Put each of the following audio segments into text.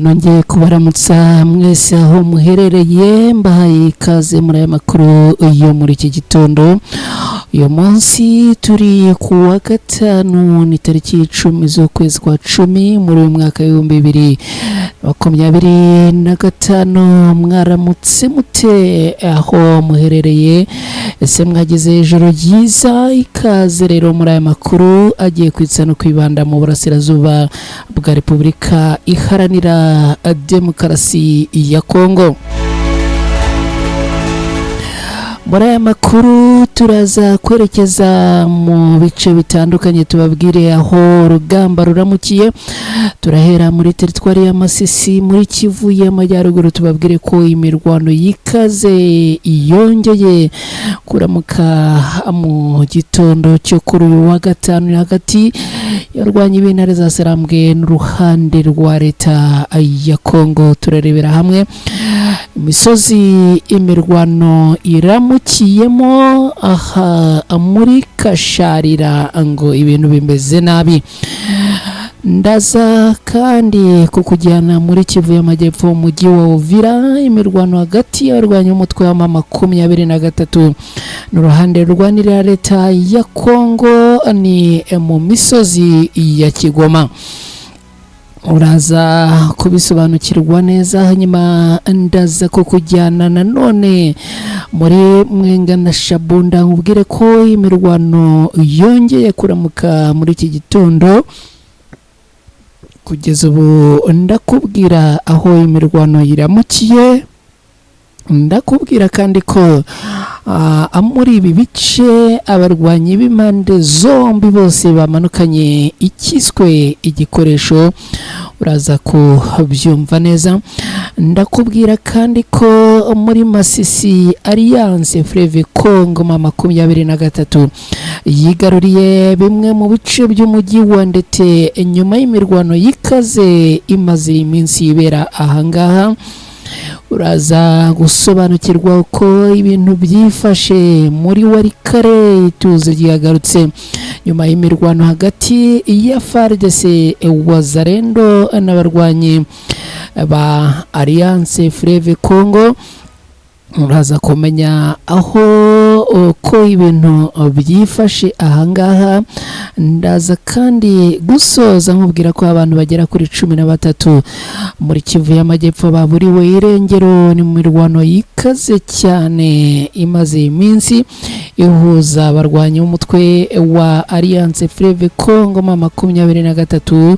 nongeye kubaramutsa mwese aho muherereye mbahaye ikaze muri aya makuru yo muri iki gitondo. Uyu munsi turi ku wa gatanu ni tariki 10 z'ukwezi kwa 10 muri uyu mwaka w'2025. Mwaramutse mute aho muherereye, ese mwagize ijoro ryiza? Ikaze rero muri aya makuru agiye kwitsa no kwibanda mu burasirazuba bwa Repubulika Iharanira Demokarasi ya Kongo. Muri aya makuru turaza kwerekeza mu bice bitandukanye, tubabwire aho urugamba ruramukiye. Turahera muri teritwari ya Masisi muri Kivu y'Amajyaruguru, tubabwire ko imirwano yikaze yongeye kuramuka mu gitondo cyo kuri uyu wa gatanu hagati yarwanye ibintare za Sarambwe n'uruhande rwa leta ya Kongo. Turarebera hamwe imisozi imirwano iramukiyemo aha muri Kasharira ngo ibintu bimeze nabi. Ndaza kandi kukujyana muri Kivu y'Amajyepfo mu mujyi wa Uvira, imirwano hagati y'abarwanyi b'umutwe wa M23 n'uruhande rwanira leta ya Kongo ni mu misozi ya Kigoma. Uraza kubisobanukirwa neza. Hanyuma ndaza kukujyana nanone muri Mwenga na Shabunda, nkubwire ko imirwano yongeye kuramuka muri iki gitondo. Kugeza ubu ndakubwira aho imirwano iramukiye, ndakubwira kandi ko muri ibi bice abarwanyi b'impande zombi bose bamanukanye ikiswe igikoresho. Uraza kubyumva neza. Ndakubwira kandi ko muri Masisi Alliance Fleuve Congo M23 yigaruriye bimwe mu bice by'umujyi wa Ndete nyuma y'imirwano yikaze imaze iminsi ibera ahangaha. Uraza gusobanukirwa uko ibintu byifashe muri Warikare. Ituze ryagarutse nyuma y'imirwano hagati ya FARDC Wazalendo n'abarwanyi ba Alliance Fleuve Congo. Uraza kumenya aho uko ibintu byifashe ahangaha. Ndaza kandi gusoza nkubwira ko abantu bagera kuri 13 muri Kivu y'Amajyepfo baburiwe irengero ni mu mirwano yikaze cyane imaze iminsi ihuza abarwanyi b'umutwe wa Alliance Fleuve Congo M23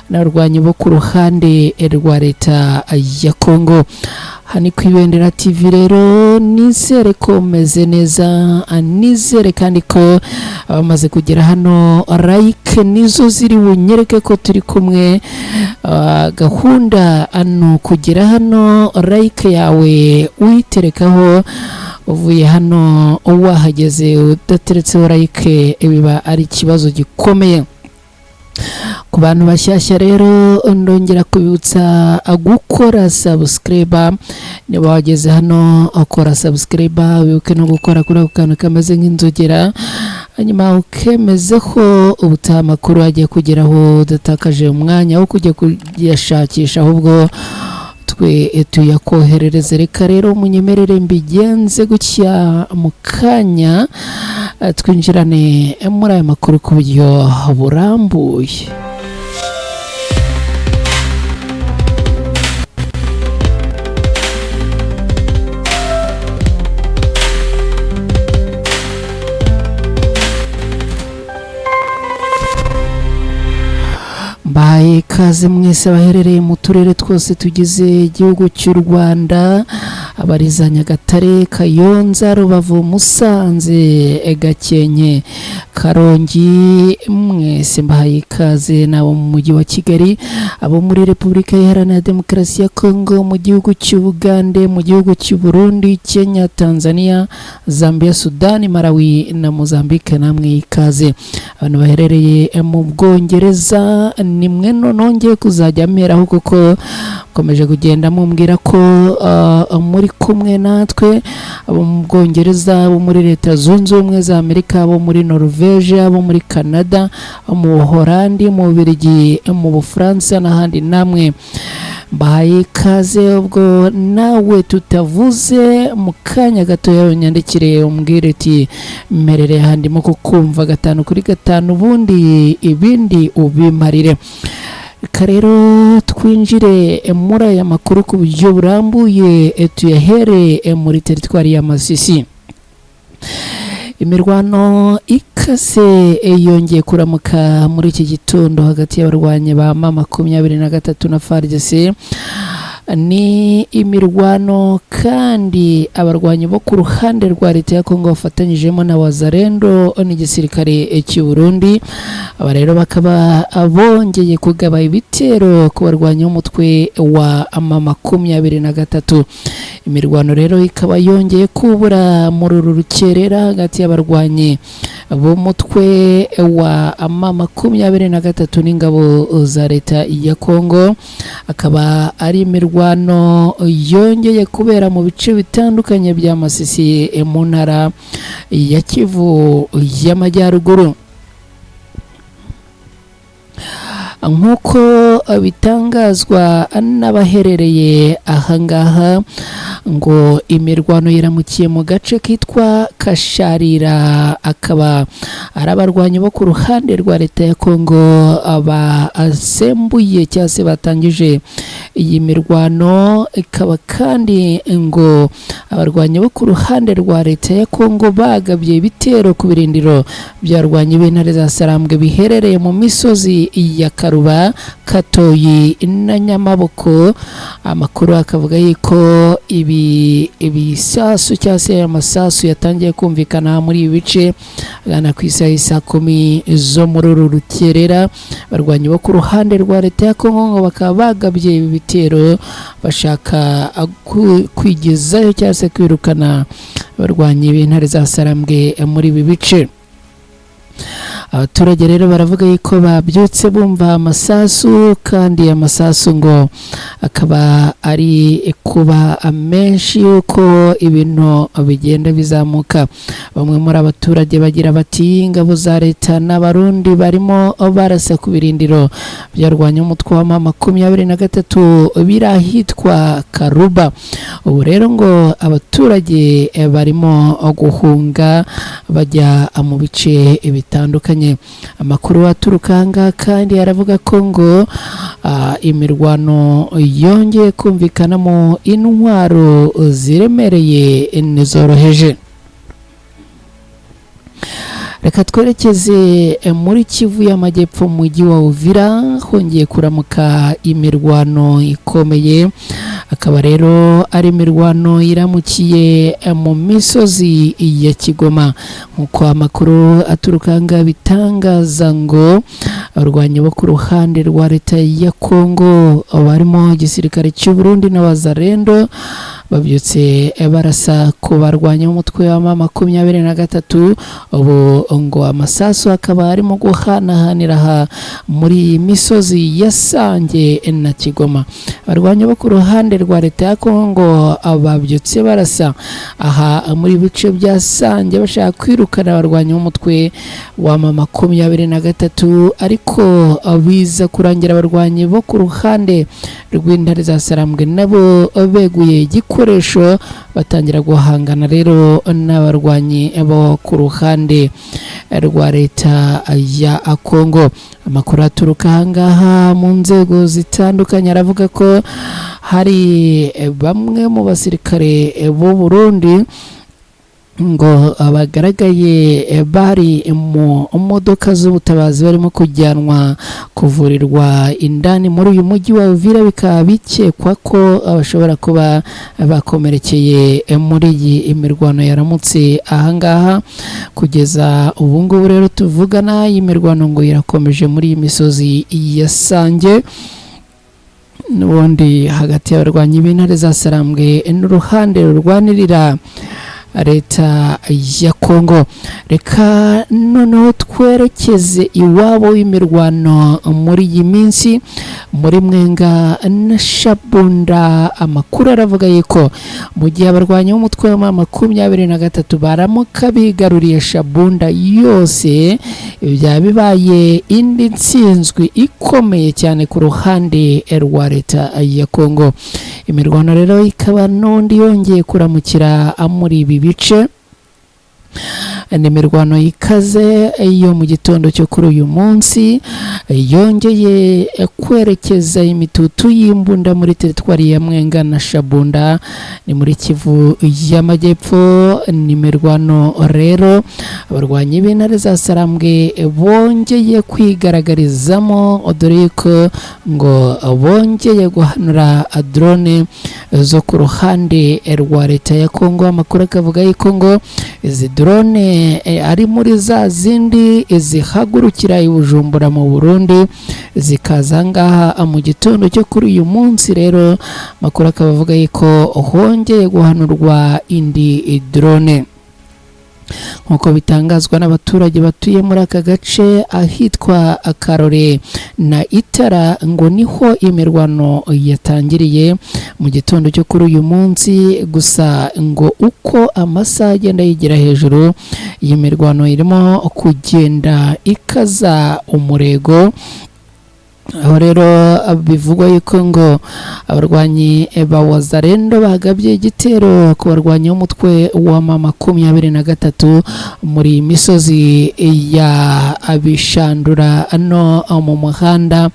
n'abarwanyi bo ku ruhande rwa leta ya Kongo. Hani kwibendera TV rero, nizere ko meze neza, nizere kandi ko abamaze kugera hano like nizo ziri bunyereke ko turi kumwe. Gahunda ano kugera hano like yawe uyiterekaho uvuye hano wahageze udateretseho like biba ari ikibazo gikomeye. Ku bantu bashyashya rero ndongera kubibutsa gukora subscribe. Niba wageze hano akora subscribe, wibuke no gukora kuri ako kantu kameze nk'inzogera, hanyuma ukemezeho ubutaha amakuru agiye kugeraho udatakaje umwanya wo kujya kuyashakisha, ahubwo twe tuyakoherereze. Reka rero munyemerere mbigenze gutya mu kanya twinjirane muri aya makuru ku buryo burambuye. Baye kaze mwese abaherereye mu turere twose tugize igihugu cy'u Rwanda, abariza Nyagatare, Kayonza, Rubavu, Musanze, Gakenke, Karongi, mwese mbahaye ikaze. Nabo mu mujyi wa Kigali, abo muri Repubulika Iharanira Demokarasi ya Kongo, mu gihugu cy'u Bugande, mu gihugu cy'u Burundi, Kenya, Tanzania, Zambia, Sudani, Malawi na Mozambique, namwe ikaze. Abantu baherereye mu Bwongereza nimwe nongeye kuzajya meraho kuko komeje kugenda mumbwira ko muri bari kumwe natwe, abo mu Bwongereza, abo muri Leta Zunze Ubumwe za Amerika, abo muri Norvège, abo muri Canada, mu Buholandi, mu Bubiligi, mu Bufaransa n'ahandi, namwe mbahaye ikaze. Ubwo nawe tutavuze mu kanya gato yanyandikire umbwire ati mmerere handimo kukumva 5 kuri 5 ubundi ibindi ubimarire. Rero twinjire muri aya makuru ku buryo burambuye, tuyahere muri teritwari ya Masisi. Imirwano ikase yongeye kuramuka muri iki gitondo hagati y'abarwanyi ba M23 na FARDC. Ni imirwano kandi abarwanyi bo ku ruhande rwa leta ya Kongo bafatanyijemo na Wazalendo n'igisirikare cy'u Burundi. Aba rero bakaba bongeye kugaba ibitero ku barwanyi b'umutwe wa M23. Imirwano rero ikaba yongeye kubura muri uru rukerera hagati y'abarwanyi b'umutwe wa M23 n'ingabo za leta ya Kongo. Akaba ari imirwano yongeye kubera mu bice bitandukanye bya Masisi mu ntara ya Kivu y'Amajyaruguru. Nk'uko bitangazwa n'abaherereye ahangaha, ngo imirwano yiramukiye mu gace kitwa Kasharira, akaba ari abarwanyi bo ku ruhande rwa leta ya Kongo abasembuye cyangwa se batangije iyi mirwano. Ikaba kandi ngo abarwanyi bo ku ruhande rwa leta ya Kongo bagabye ibitero ku birindiro by'abarwanyi b'intare za Sarambwe biherereye mu misozi ya Karuba, Katoyi na Nyamaboko. Amakuru akavuga yuko ibisasu cyangwa se amasasu yatangiye kumvikana muri ibi bice agana ku isaha 10 zo muri uru rukerera. Abarwanyi bo ku ruhande rwa leta ya Kongo ngo bakaba bagabye ibi bitero bashaka kwigezayo cyangwa se kwirukana abarwanyi b'intare za Sarambwe muri ibi bice. Abaturage rero baravuga yuko babyutse bumva amasasu, kandi amasasu ngo akaba ari kuba menshi yuko ibintu bigenda bizamuka. Bamwe muri abaturage bagira bati ingabo za leta n'abarundi barimo barasa ku birindiro byarwanya umutwe wa M23 birahitwa Karuba. Ubu rero ngo abaturage barimo guhunga bajya mu bice bitandukanye. Amakuru aturuka hanga kandi aravuga ko ngo imirwano yongeye kumvikanamo intwaro ziremereye n'izoroheje. Reka twerekeze muri Kivu y'Amajyepfo mu mujyi wa Uvira, hongeye kuramuka imirwano ikomeye. Akaba rero ari imirwano iramukiye mu misozi ya Kigoma. Nk'uko amakuru aturuka hanga bitangaza ngo abarwanyi bo ku ruhande rwa leta ya Kongo barimo igisirikare cy'u Burundi na Wazalendo babyutse barasa ku barwanyi b'umutwe wa M23. Ubu ngo amasasu akaba arimo guhanahanira muri misozi ya Sange na Kigoma. Abarwanyi bo ku ruhande rwa leta ya Kongo babyutse barasa aha muri bice bya Sange bashaka kwirukana abarwanyi b'umutwe wa M23, ariko biza kurangira abarwanyi bo ku ruhande rw'intare za Sarambwe nabo beguye igikoresho batangira guhangana rero n'abarwanyi bo ku ruhande rwa leta ya Kongo. Amakuru aturuka ahangaha mu nzego zitandukanye aravuga ko hari bamwe mu basirikare b'u Burundi ngo abagaragaye bari mu modoka z'ubutabazi barimo kujyanwa kuvurirwa indani muri uyu mujyi wa Uvira. Bikaba bikekwa ko bashobora kuba bakomerekeye muri iyi imirwano yaramutse ahangaha. Kugeza ubu ngubu rero tuvugana, iyi mirwano ngo irakomeje muri iyi misozi ya Sange n'ubundi hagati y'abarwanyi b'intare za Sarambwe n'uruhande rurwanirira leta ya Kongo. Reka noneho twerekeze iwabo w'imirwano muri iyi minsi muri Mwenga na Shabunda. Amakuru aravuga yuko mu gihe abarwanyi b'umutwe wa 23 baramuka bigaruriye Shabunda yose, byaba bibaye indi ntsinzwi ikomeye cyane ku ruhande rwa leta ya Kongo. Imirwano rero ikaba n'undi yongeye kuramukira muri ibi bice. Ni imirwano ikaze yo mu gitondo cyo kuri uyu munsi yongeye kwerekeza imitutu y'imbunda muri teritwari ya Mwenga na Shabunda, ni muri Kivu y'Amajyepfo. Ni imirwano rero abarwanyi b'intare za Sarambwe bongeye kwigaragarizamo, dore ko ngo bongeye guhanura drone zo ku ruhande rwa leta ya Kongo. Amakuru akavuga yuko ngo izi drone ari muri za zindi zihagurukira i Bujumbura mu Burundi zikaza ngaha mu gitondo cyo kuri uyu munsi. Rero makuru akavuga yuko hongeye guhanurwa indi drone nk'uko bitangazwa n'abaturage batuye muri aka gace ahitwa Akarore na Itara, ngo niho imirwano yatangiriye mu gitondo cyo kuri uyu munsi. Gusa ngo uko amasaha agenda yigira hejuru, iyi mirwano irimo kugenda ikaza umurego. Aho rero bivugwa yuko ngo abarwanyi ba Wazalendo bagabye igitero ku barwanyi b'umutwe wa 23 muri misozi ya Abishandura no mu muhanda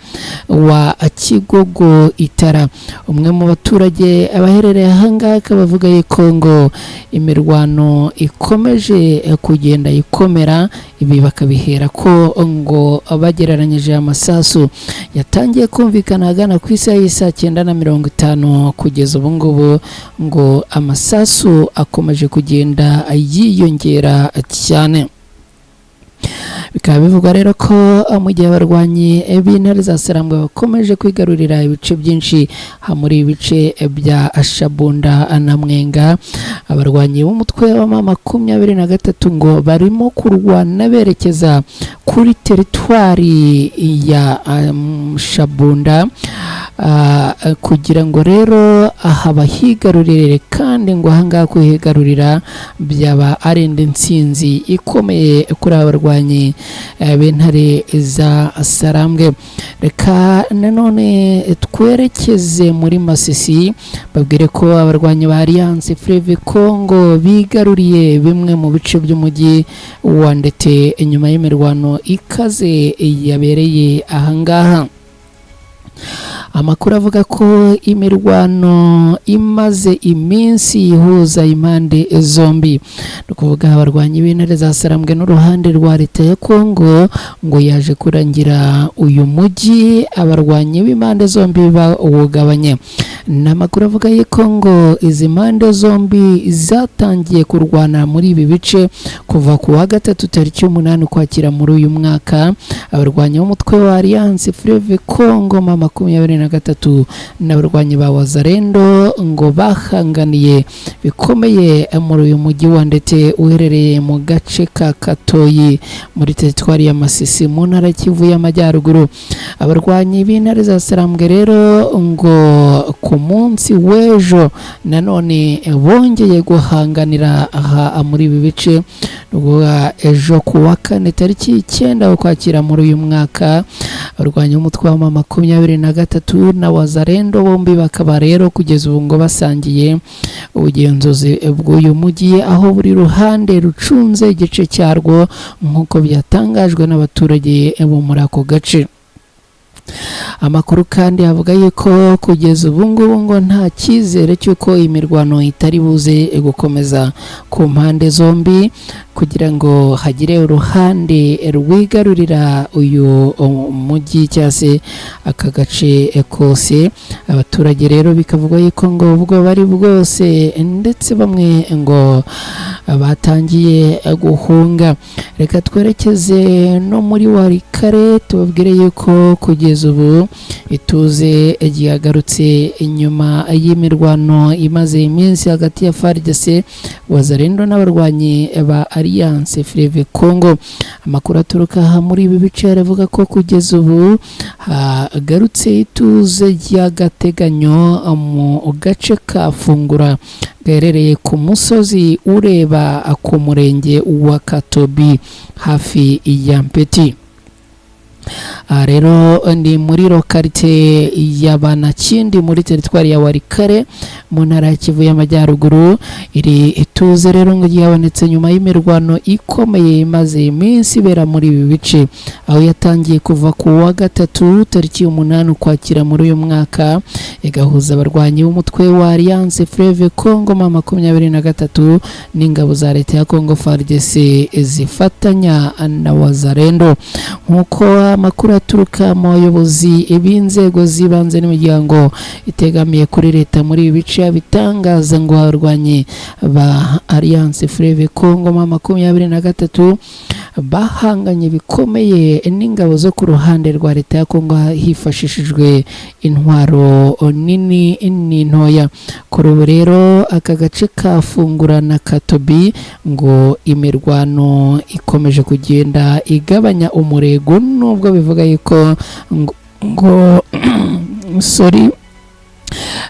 wa Kigogo Itara. Umwe mu baturage abaherereye ahangaha bavuga yuko ngo imirwano ikomeje kugenda ikomera, ibi bakabihera ko ngo bagereranyije amasasu yatangiye kumvikana agana ku isaha y'isa 9:50 kugeza ubu ngubu ngo amasasu akomeje kugenda yiyongera cyane. Bikaba bivugwa rero ko mu gihe abarwanyi b'intare za Sarambwe bakomeje kwigarurira ibice byinshi muri ibice bya Shabunda na Mwenga, abarwanyi b'umutwe wa 23 ngo barimo kurwana berekeza kuri teritwari ya Shabunda kugira ngo rero aha bahigarurire, kandi ngo ahangaha kuhigarurira byaba ari indi ntsinzi ikomeye kuri abarwanyi b'intare za Sarambwe. Reka nanone twerekeze muri Masisi, babwire ko abarwanyi ba Alliance Fleuve Congo bigaruriye bimwe mu bice by'umujyi wa Ndete inyuma y'imirwano ikaze yabereye ahangaha. Amakuru avuga ko imirwano imaze iminsi ihuza impande zombi, no kuvuga abarwanyi b'intare za Sarambwe n'uruhande rwa leta ya Kongo, ngo yaje kurangira uyu mujyi abarwanyi b'impande zombi bawugabanye. N'amakuru avuga yuko ngo izi mpande zombi zatangiye kurwana muri ibi bice kuva ku wa 3 tariki 8 Ukwakira muri uyu mwaka. Abarwanyi b'umutwe wa Alliance Fleuve Congo 23 n'abarwanyi ba Wazalendo ngo bahanganiye bikomeye muri uyu mujyi wa Ndete uherereye mu gace ka Katoyi muri teritwari ya Masisi mu ntara Kivu y'Amajyaruguru. Abarwanyi b'intare za Sarambwe rero ngo ku munsi w'ejo nanone bongeye guhanganira aha muri ibi bice. Ejo ku wa 4 tariki 9 Ukwakira muri uyu mwaka, abarwanyi b'umutwe wa 23 na Wazalendo bombi bakaba rero kugeza ubu ngo basangiye ubugenzuzi bw'uyu mujyi, aho buri ruhande rucunze igice cyarwo nk'uko byatangajwe n'abaturage bo muri ako gace. Amakuru kandi avuga yuko kugeza ubu ngubu ngo nta cyizere cy'uko imirwano itari buze gukomeza ku mpande zombi, kugira ngo hagire uruhande rwigarurira uyu mujyi cyangwa se aka gace kose. Abaturage rero bikavuga yuko ngo ubwo bari bwose ndetse bamwe ngo batangiye guhunga. Reka twerekeze no muri Warikare tubabwire yuko kugeza ubu ituze ryagarutse inyuma y'imirwano imaze iminsi hagati ya FARDC, Wazalendo n'abarwanyi ba Alliance Fleuve Congo. Amakuru aturuka muri ibi bice aravuga ko kugeza ubu hagarutse ituze ry'agateganyo mu gace ka Fungura gaherereye ku musozi ureba ku murenge wa Katobi hafi ya Mpeti. Rero ndi muri lokalite ya Banakindi muri teritwari ya Warikare mu ntara ya Kivu y'Amajyaruguru. Iri ituze rero ngo ryabonetse nyuma y'imirwano ikomeye imaze iminsi ibera muri ibi bice, aho yatangiye kuva ku wa gatatu tariki 8 Ukwakira muri uyu mwaka, igahuza abarwanyi b'umutwe wa Alliance Fleuve Congo M23 n'ingabo za leta ya Congo FARDC zifatanya na Wazalendo. Nkuko amakuru aturuka mu bayobozi b'inzego z'ibanze n'imiryango itegamiye kuri leta muri ibi bice bitangaza ngo abarwanyi ba Alliance Fleuve Congo M23 bahanganye bikomeye n'ingabo zo ku ruhande rwa leta ya Congo hifashishijwe intwaro nini n'intoya. Kuri ubu rero aka gace ka Fungura na Katobi ngo imirwano ikomeje kugenda igabanya umurego, nubwo bivuga yuko ngo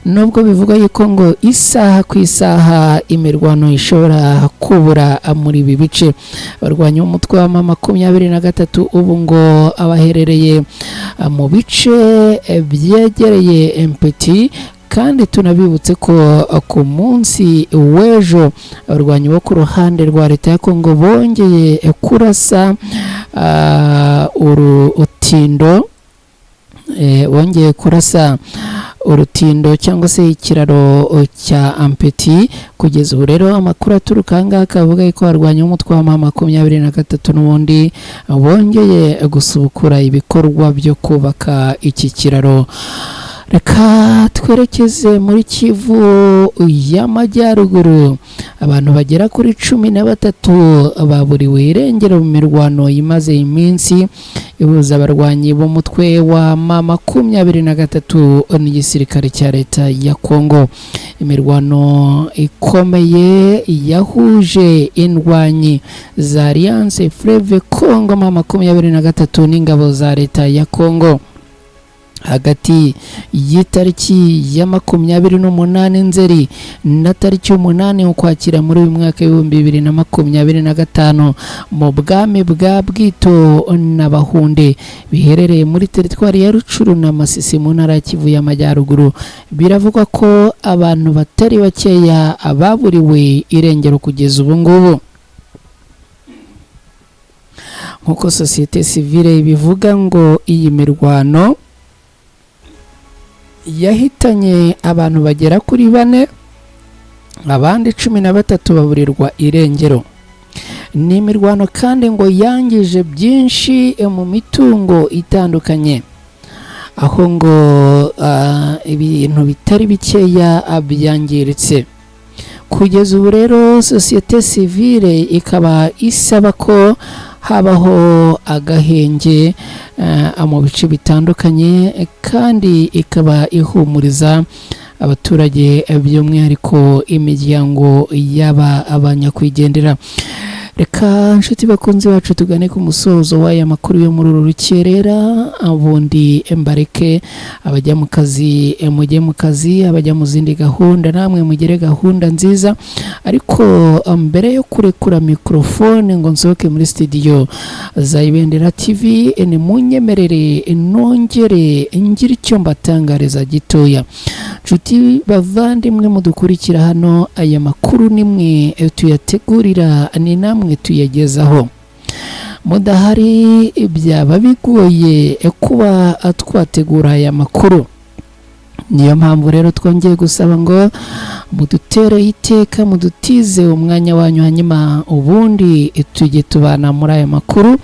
nubwo bivuga yuko ngo isaha ku isaha imirwano ishobora kubura muri ibi bice. Abarwanyi b'umutwe wa M23 ubu ngo abaherereye mu bice byegereye Mpeti, kandi tunabibutse ko ku munsi w'ejo abarwanyi bo ku ruhande rwa leta ya Congo bongeye kurasa urutindo cyangwa se ikiraro cya Mpeti. Kugeza ubu rero amakuru aturuka ahangaha akavuga ko abarwanyi b'umutwe wa M23 n'ubundi bongeye gusubukura ibikorwa byo kubaka iki kiraro. Reka twerekeze muri Kivu y'Amajyaruguru. Abantu bagera kuri 13 baburiwe irengero mu mirwano imaze iminsi ihuza abarwanyi b'umutwe wa M23 n'igisirikare cya leta ya Congo. Imirwano ikomeye yahuje indwanyi za Alliance Fleuve Congo M23 n'ingabo za leta ya Congo hagati y'itariki ya 28 Nzeri na tariki 8 Ukwakira muri uyu mwaka w'2025 mu bwami bwa Bwito n'Abahunde biherereye muri teritwari ya Rucuru na Masisi mu ntara ya Kivu y'Amajyaruguru. Biravugwa ko abantu batari bakeya ababuriwe irengero kugeza ubu ngubu. Nkuko societe civile bivuga ngo iyi mirwano yahitanye abantu bagera kuri 4, abandi 13 baburirwa irengero. Ni imirwano kandi ngo yangije byinshi mu mitungo itandukanye, aho ngo ibintu bitari bikeya byangiritse. Kugeza ubu rero societe civile ikaba isaba ko habaho agahenge mu bice bitandukanye, kandi ikaba ihumuriza abaturage by'umwihariko imiryango y'aba abanyakwigendera. Reka nshuti bakunzi bacu tugane ku musozo w'aya makuru yo muri uru rukerera, ubundi mbareke abajya mu kazi mujye mu kazi, abajya mu zindi gahunda namwe mugire gahunda nziza. Ariko mbere yo kurekura mikrofone ngo nsohoke muri studio za Ibendera TV, ni munyemerere nongere ngira icyo mbatangariza gitoya. Nshuti bavandimwe mudukurikira hano, aya makuru nimwe tuyategurira, ni namwe tuyagezaho. Mudahari byaba bigoye kuba twategura aya makuru. niyo mpamvu rero twongeye gusaba ngo mudutere iteka mudutize umwanya wanyu hanyuma ubundi tujye tubana muri aya makuru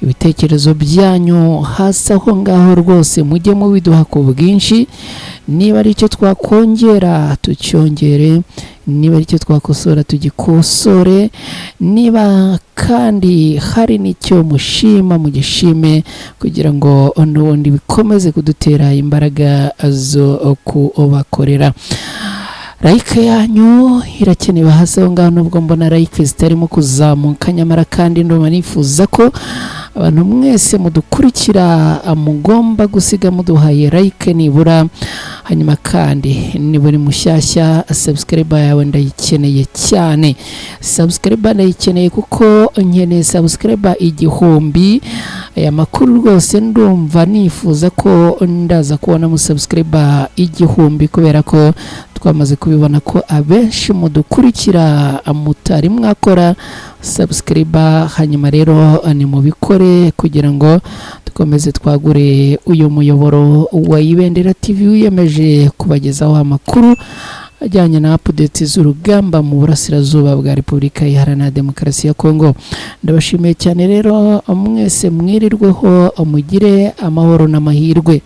ibitekerezo byanyu hasi aho ngaho rwose mujye mubiduha ku bwinshi niba ari icyo twakongera tucyongere niba ari icyo twakosora tugikosore niba kandi hari n'icyo mushima mugishime kugira ngo n'ubundi bikomeze kudutera imbaraga zo kubakorera. Like yanyu irakenewe hasi aho ngaho nubwo mbona like zitarimo kuzamuka nyamara kandi ndumva nifuza ko abantu mwese mudukurikira mugomba gusiga muduhaye like nibura hanyuma kandi niba uri mushyashya subscribe yawe ndayikeneye cyane ndayikeneye kuko nkeneye subscribe 1000 aya makuru rwose ndumva nifuza ko ndaza kubona mu subscribe 1000 kubera ko twamaze kubibona ko abenshi mudukurikira mutari mwakora subscribe hanyuma rero ni mubikore kugira ngo dukomeze twagure uyu muyoboro wa Ibendera TV wiyemeje kubagezaho amakuru ajyanye na updates z'urugamba mu burasirazuba bwa Repubulika Iharanira Demokarasi ya Kongo. Ndabashimiye cyane rero mwese mwirirweho mugire amahoro n'amahirwe.